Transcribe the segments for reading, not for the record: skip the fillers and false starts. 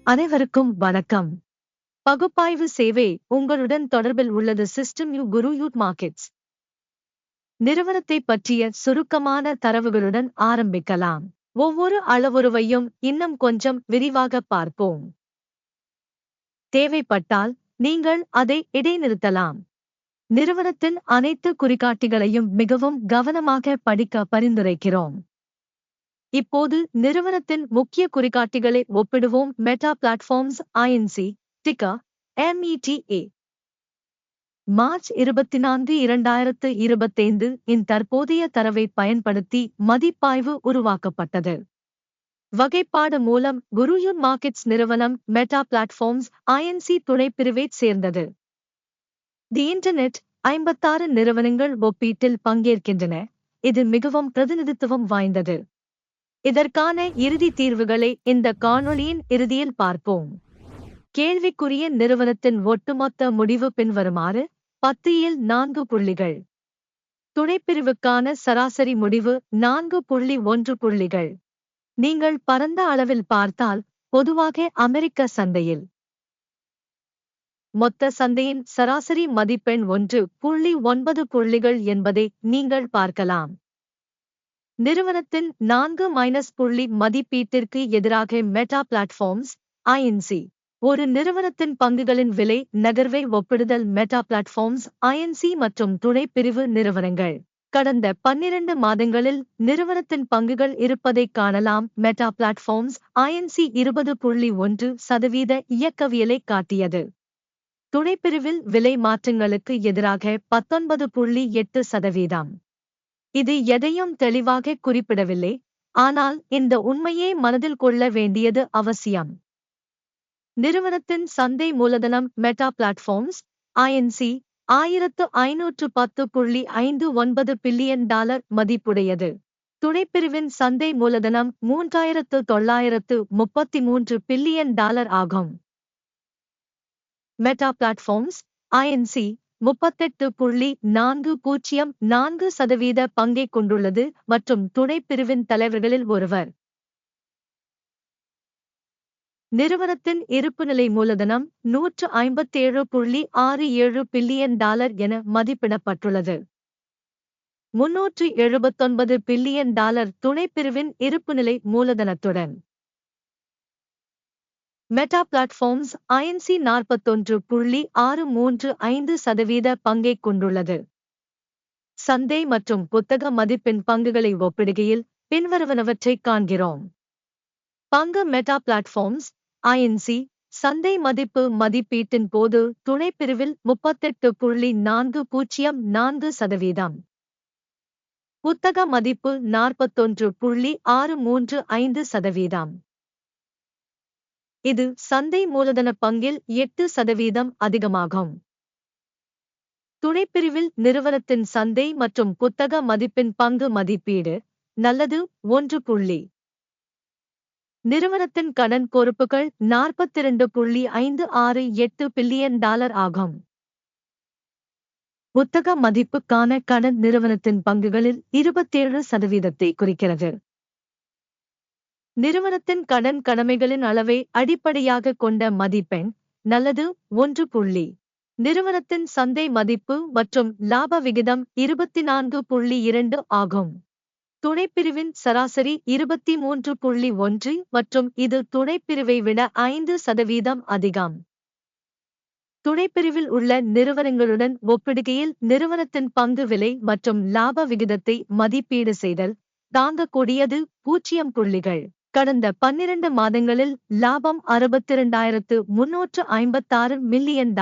அனைவருக்கும் வணக்கம். பகுப்பாய்வு சேவை உங்களுடன் தொடர்பில் உள்ளது. சிஸ்டம் யூ குரு யூட் மார்க்கெட்ஸ் நிறுவனத்தை பற்றிய சுருக்கமான தரவுகளுடன் ஆரம்பிக்கலாம். ஒவ்வொரு அளவுருவையும் இன்னும் கொஞ்சம் விரிவாக பார்ப்போம். தேவைப்பட்டால் நீங்கள் அதை இடைநிறுத்தலாம். நிறுவனத்தின் அனைத்து குறிகாட்டிகளையும் மிகவும் கவனமாக படிக்க பரிந்துரைக்கிறோம். இப்போது நிறுவனத்தின் முக்கிய குறிகாட்டிகளை ஒப்பிடுவோம். Meta platforms INC ticker META March 24, 2025 இன் தற்போதைய தரவை பயன்படுத்தி மதிப்பாய்வு உருவாக்கப்பட்டது. வகைப்பாடு மூலம் குருயூன் மார்க்கெட்ஸ் நிறுவனம் மெட்டா பிளாட்ஃபார்ம்ஸ் INC துணைப்பிரிவைச் சேர்ந்தது. தி இன்டர்நெட் 56 நிறுவனங்கள் ஒப்பீட்டில் பங்கேற்கின்றன. இது மிகவும் பிரதிநிதித்துவம் வாய்ந்தது. இதற்கான இறுதி தீர்வுகளை இந்த காணொளியின் இறுதியில் பார்ப்போம். கேள்விக்குரிய நிறுவனத்தின் ஒட்டுமொத்த முடிவு பின்வருமாறு. 10 இல் 4 புள்ளிகள். துணைப்பிரிவுக்கான சராசரி முடிவு 4.1 புள்ளிகள். நீங்கள் பரந்த அளவில் பார்த்தால், பொதுவாக அமெரிக்க சந்தையில் மொத்த சந்தையின் சராசரி மதிப்பெண் 1.9 புள்ளிகள் என்பதை நீங்கள் பார்க்கலாம். நிறுவனத்தின் 4- புள்ளி மதிப்பீட்டிற்கு எதிராக மெட்டா பிளாட்ஃபார்ம்ஸ் INC ஒரு நிறுவனத்தின் பங்குகளின் விலை நகர்வை ஒப்பிடுதல். மெட்டா பிளாட்ஃபார்ம்ஸ் INC மற்றும் துணைப்பிரிவு நிறுவனங்கள் கடந்த 12 மாதங்களில் நிறுவனத்தின் பங்குகள் இருப்பதைக் காணலாம். மெட்டா பிளாட்ஃபார்ம்ஸ் INC 20.1% இயக்கவியலை காட்டியது. துணைப்பிரிவில் விலை மாற்றங்களுக்கு எதிராக 19.8%. இது எதையும் தெளிவாக குறிப்பிடவில்லை, ஆனால் இந்த உண்மையை மனதில் கொள்ள வேண்டியது அவசியம். நிறுவனத்தின் சந்தை மூலதனம் மெட்டா பிளாட்ஃபார்ம்ஸ் INC $1510.59 பில்லியன் மதிப்புடையது. துணைப்பிரிவின் சந்தை மூலதனம் $3933 பில்லியன் ஆகும். மெட்டா பிளாட்ஃபார்ம்ஸ் INC 38.404% பங்கைக் கொண்டுள்ளது மற்றும் துணைப்பிரிவின் தலைவர்களில் ஒருவர். நிறுவனத்தின் இருப்புநிலை மூலதனம் $157.67 பில்லியன் என மதிப்பிடப்பட்டுள்ளது. $379 பில்லியன் துணைப்பிரிவின் இருப்புநிலை மூலதனத்துடன். மெட்டா பிளாட்ஃபார்ம்ஸ் INC 41.635% பங்கைக் கொண்டுள்ளது. சந்தை மற்றும் புத்தக மதிப்பின் பங்குகளை ஒப்பிடுகையில் பின்வருவனவற்றைக் காண்கிறோம். பங்கு மெட்டா பிளாட்ஃபார்ம்ஸ் INC சந்தை மதிப்பு மதிப்பீட்டின் போது துணைப்பிரிவில் 38.404%. புத்தக மதிப்பு 41.635%. இது சந்தை மூலதன பங்கில் 8% அதிகமாகும். துணைப்பிரிவில் நிறுவனத்தின் சந்தை மற்றும் புத்தக மதிப்பின் பங்கு மதிப்பீடு நல்லது 1. நிறுவனத்தின் கடன் பொறுப்புகள் $42.568 பில்லியன் ஆகும். புத்தக மதிப்புக்கான கடன் நிறுவனத்தின் பங்குகளில் 27%-ஐ குறிக்கிறது. நிறுவனத்தின் கடன் கடமைகளின் அளவை அடிப்படையாகக் கொண்ட மதிப்பெண் நல்லது 1. நிறுவனத்தின் சந்தை மதிப்பு மற்றும் லாப விகிதம் 24.2 ஆகும். துணைப்பிரிவின் சராசரி 23.1 மற்றும் இது துணைப்பிரிவை விட 5% அதிகம். துணைப்பிரிவில் உள்ள நிறுவனங்களுடன் ஒப்பிடுகையில் நிறுவனத்தின் பங்கு விலை மற்றும் லாப விகிதத்தை மதிப்பீடு செய்தல். தாங்கக்கூடியது 0 புள்ளிகள். கடந்த 12 மாதங்களில் லாபம் $62,356 மில்லியன்.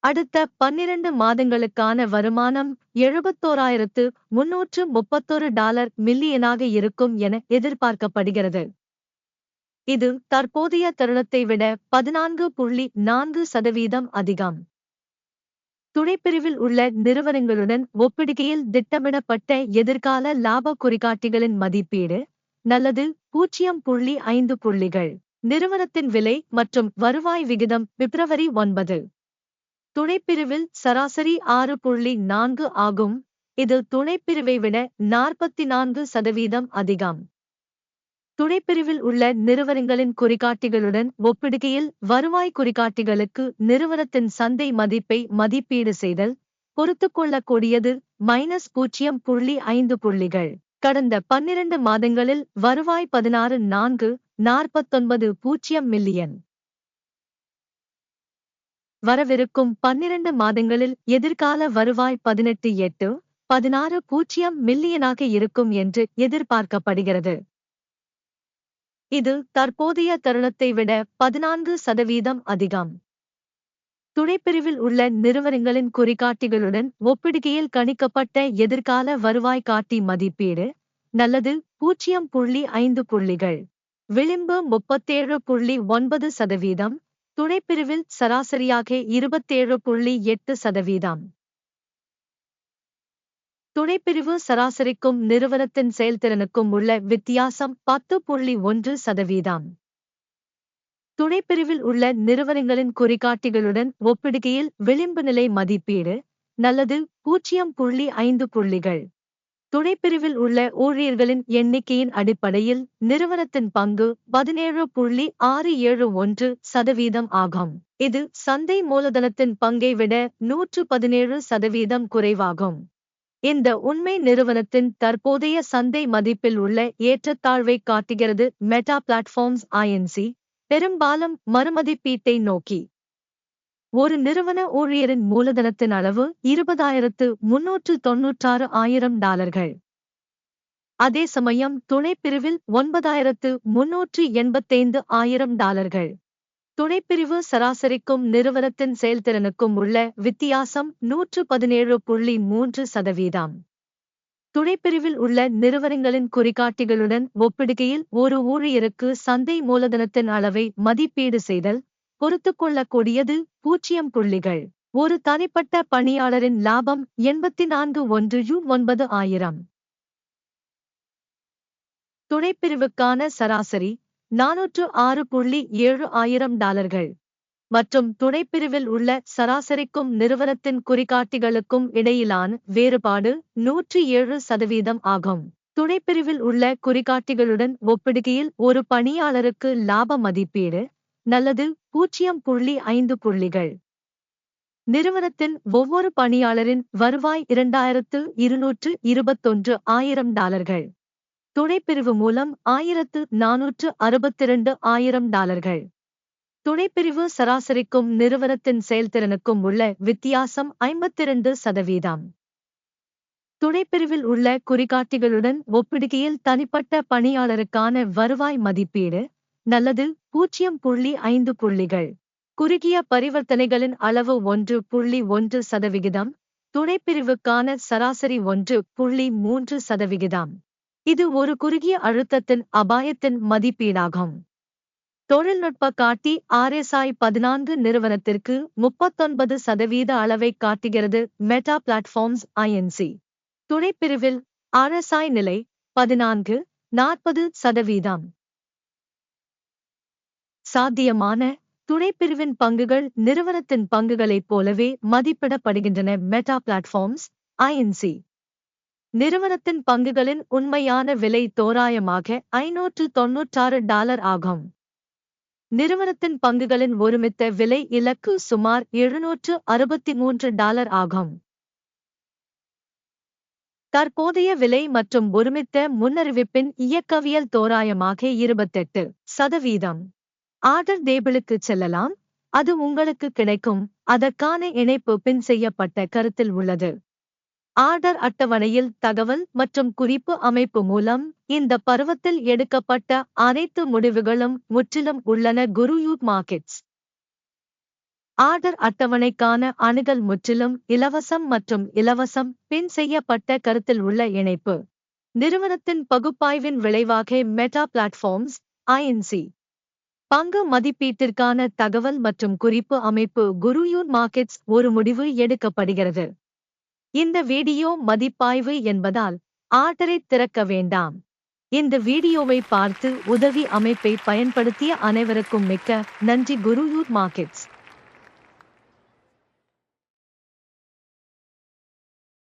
அடுத்த 12 மாதங்களுக்கான வருமானம் $71,331 மில்லியனாக இருக்கும் என எதிர்பார்க்கப்படுகிறது. இது தற்போதைய தருணத்தை விட 14.4% அதிகம். துணைப்பிரிவில் உள்ள நிறுவனங்களுடன் ஒப்பிடுகையில் திட்டமிடப்பட்ட எதிர்கால லாப குறிகாட்டிகளின் மதிப்பீடு நல்லது 0.5 புள்ளிகள். நிறுவனத்தின் விலை மற்றும் வருவாய் விகிதம் பிப்ரவரி 9. துணைப்பிரிவில் சராசரி 6.4 ஆகும். இது துணைப்பிரிவை விட 44% அதிகம். துணைப்பிரிவில் உள்ள நிறுவனங்களின் குறிகாட்டிகளுடன் ஒப்பிடுகையில் வருவாய் குறிகாட்டிகளுக்கு நிறுவனத்தின் சந்தை மதிப்பை மதிப்பீடு செய்தல் பொறுத்துக்கொள்ளக்கூடியது -0.5 புள்ளிகள். கடந்த 12 மாதங்களில் வருவாய் 16,449 மில்லியன். வரவிருக்கும் 12 மாதங்களில் எதிர்கால வருவாய் 18,816 மில்லியனாக இருக்கும் என்று எதிர்பார்க்கப்படுகிறது. இது தற்போதைய தருணத்தை விட 14% அதிகம். துணைப்பிரிவில் உள்ள நிறுவனங்களின் குறிகாட்டிகளுடன் ஒப்பிடுகையில் கணிக்கப்பட்ட எதிர்கால வருவாய் காட்டி மதிப்பீடு நல்லது 0.5 புள்ளிகள். விளிம்பு 37.9%. துணைப்பிரிவில் சராசரியாக 27.8%. துணைப்பிரிவு சராசரிக்கும் நிறுவனத்தின் செயல்திறனுக்கும் உள்ள வித்தியாசம் 10.1%. துணைப்பிரிவில் உள்ள நிறுவனங்களின் குறிகாட்டிகளுடன் ஒப்பிடுகையில் விளிம்பு நிலை மதிப்பீடு நல்லது 0.5 புள்ளிகள். துணைப்பிரிவில் உள்ள ஊழியர்களின் எண்ணிக்கையின் அடிப்படையில் நிறுவனத்தின் பங்கு 17.671% ஆகும். இது சந்தை மூலதனத்தின் பங்கை விட 117% குறைவாகும். இந்த உண்மை நிறுவனத்தின் தற்போதைய சந்தை மதிப்பில் உள்ள ஏற்றத்தாழ்வை காட்டுகிறது. Meta platforms Inc. பெரும்பாலும் மறுமதிப்பீட்டை நோக்கி. ஒரு நிறுவன ஊழியரின் மூலதனத்தின் அளவு $20,396,000. அதே சமயம் துணைப்பிரிவில் $9,385,000. துணைப்பிரிவு சராசரிக்கும் நிறுவனத்தின் செயல்திறனுக்கும் உள்ள வித்தியாசம் 117.3%. துணைப்பிரிவில் உள்ள நிறுவனங்களின் குறிகாட்டிகளுடன் ஒப்பிடுகையில் ஒரு ஊழியருக்கு சந்தை மூலதனத்தின் அளவை மதிப்பீடு செய்தல் பொறுத்துக்கொள்ளக்கூடியது 0 புள்ளிகள். ஒரு தனிப்பட்ட பணியாளரின் லாபம் 84,109,000. துணைப்பிரிவுக்கான சராசரி $406,700. மற்றும் துணைப்பிரிவில் உள்ள சராசரிக்கும் நிறுவனத்தின் குறிகாட்டிகளுக்கும் இடையிலான வேறுபாடு 107% ஆகும். துணைப்பிரிவில் உள்ள குறிகாட்டிகளுடன் ஒப்பிடுகையில் ஒரு பணியாளருக்கு லாப மதிப்பீடு நல்லது 0.5 புள்ளிகள். நிறுவனத்தின் ஒவ்வொரு பணியாளரின் வருவாய் $2,221,000. துணைப்பிரிவு மூலம் $1,462,000. துணைப்பிரிவு சராசரிக்கும் நிறுவனத்தின் செயல்திறனுக்கும் உள்ள வித்தியாசம் 52%. துணைப்பிரிவில் உள்ள குறிகாட்டிகளுடன் ஒப்பிடுகையில் தனிப்பட்ட பணியாளருக்கான வருவாய் மதிப்பீடு நல்லது 0.5 புள்ளிகள். குறுகிய பரிவர்த்தனைகளின் அளவு 1.1%. துணைப்பிரிவுக்கான சராசரி 1.3%. இது ஒரு குறுகிய அழுத்தத்தின் அபாயத்தின் மதிப்பீடாகும். தொழில்நுட்ப காட்டி RSI 14 நிறுவனத்திற்கு 39% அளவை காட்டுகிறது. Meta platforms Inc. துணைப்பிரிவில் RSI நிலை 14-40%. சாத்தியமான துணைப்பிரிவின் பங்குகள் நிறுவனத்தின் பங்குகளைப் போலவே மதிப்பிடப்படுகின்றன. Meta platforms Inc. நிறுவனத்தின் பங்குகளின் உண்மையான விலை தோராயமாக $596 ஆகும். நிறுவனத்தின் பங்குகளின் ஒருமித்த விலை இலக்கு சுமார் $763 ஆகும். தற்போதைய விலை மற்றும் ஒருமித்த முன்னறிவிப்பின் இயக்கவியல் தோராயமாக 28%. ஆர்டர் டேபிளுக்கு செல்லலாம், அது உங்களுக்கு கிடைக்கும். அதற்கான இணைப்பு பின் செய்யப்பட்ட கருத்தில் உள்ளது. ஆர்டர் அட்டவணையில் தகவல் மற்றும் குறிப்பு அமைப்பு மூலம் இந்த பருவத்தில் எடுக்கப்பட்ட அனைத்து முடிவுகளும் முற்றிலும் உள்ளன. குருயூட் மார்க்கெட்ஸ் ஆர்டர் அட்டவணைக்கான அணுகல் முற்றிலும் இலவசம் மற்றும் இலவசம் பின் செய்யப்பட்ட கருத்தில் உள்ள இணைப்பு. நிறுவனத்தின் பகுப்பாய்வின் விளைவாக மெட்டா பிளாட்ஃபார்ம்ஸ் Inc. பங்கு மதிப்பீட்டிற்கான தகவல் மற்றும் குறிப்பு அமைப்பு குருயூட் மார்க்கெட்ஸ் ஒரு முடிவு எடுக்கப்படுகிறது. இந்த வீடியோ மதிப்பாய்வு என்பதால் ஆர்டரை திறக்க வேண்டாம். இந்த வீடியோவை பார்த்து உதவி அமைப்பை பயன்படுத்திய அனைவருக்கும் மிக்க நன்றி. குருயூட் மார்க்கெட்ஸ்.